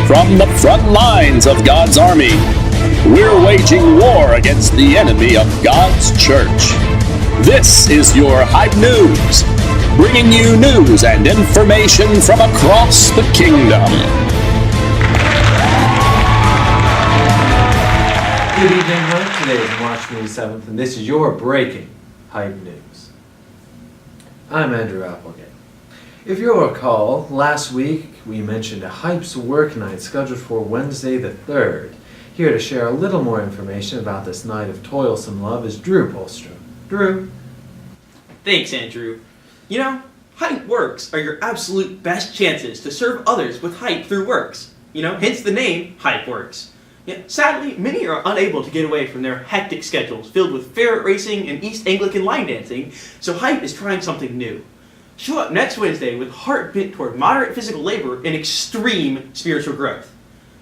From the front lines of God's army, we're waging war against the enemy of God's church. This is your HYP News, bringing you news and information from across the kingdom. Good evening, HYP. Today is March 27th, and this is your breaking HYP News. I'm Andrew Applegate. If you'll recall, last week we mentioned a HYP's work night scheduled for Wednesday the 3rd. Here to share a little more information about this night of toilsome love is Drew Polstrom. Drew? Thanks, Andrew. You know, HYP Works are your absolute best chances to serve others with HYP through Works. Hence the name HYP Works. Sadly, many are unable to get away from their hectic schedules filled with ferret racing and East Anglican line dancing, so HYP is trying something new. Show up next Wednesday with heart bent toward moderate physical labor and extreme spiritual growth.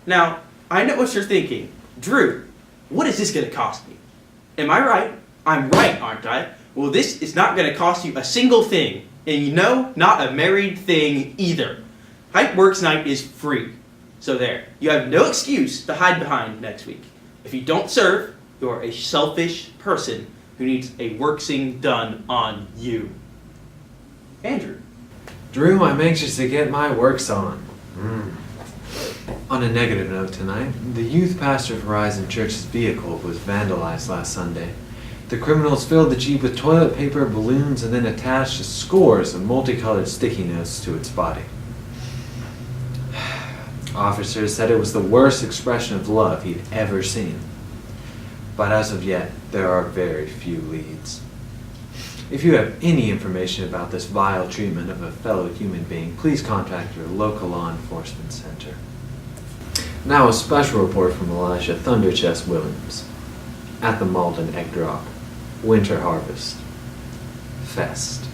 Now, I know what you're thinking. Drew, what is this going to cost me? Am I right? I'm right, aren't I? Well, this is not going to cost you a single thing. And not a married thing either. HYP Works Night is free. So there, you have no excuse to hide behind next week. If you don't serve, you're a selfish person who needs a worksing done on you. Andrew. Drew, I'm anxious to get my works on. On a negative note tonight, the youth pastor of Horizon Church's vehicle was vandalized last Sunday. The criminals filled the Jeep with toilet paper, balloons, and then attached scores of multicolored sticky notes to its body. Officers said it was the worst expression of love he'd ever seen. But as of yet, there are very few leads. If you have any information about this vile treatment of a fellow human being, please contact your local law enforcement center. Now a special report from Elijah Thunderchest Williams at the Malden Egg Drop Winter Harvest Fest.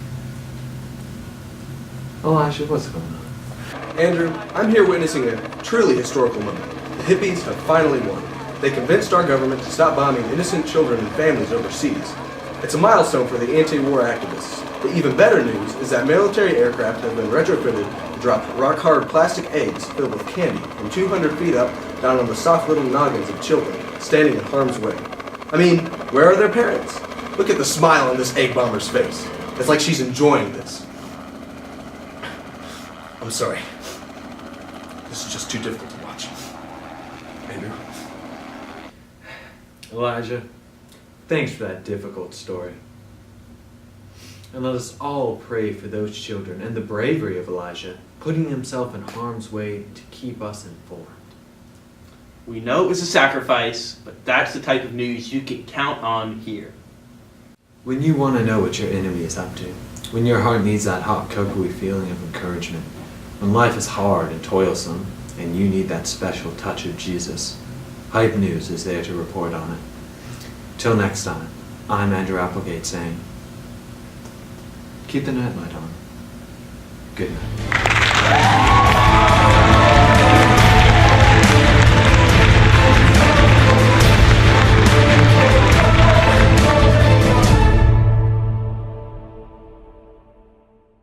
Elijah, what's going on? Andrew, I'm here witnessing a truly historical moment. The hippies have finally won. They convinced our government to stop bombing innocent children and families overseas. It's a milestone for the anti-war activists. The even better news is that military aircraft have been retrofitted to drop rock-hard plastic eggs filled with candy from 200 feet up down on the soft little noggins of children standing in harm's way. I mean, where are their parents? Look at the smile on this egg bomber's face. It's like she's enjoying this. I'm sorry. This is just too difficult to watch. Andrew? Elijah, thanks for that difficult story. And let us all pray for those children and the bravery of Elijah, putting himself in harm's way to keep us informed. We know it was a sacrifice, but that's the type of news you can count on here. When you want to know what your enemy is up to, when your heart needs that hot, cocoa feeling of encouragement, when life is hard and toilsome, and you need that special touch of Jesus, HYP News is there to report on it. Till next time, I'm Andrew Applegate saying, keep the nightlight on. Good night.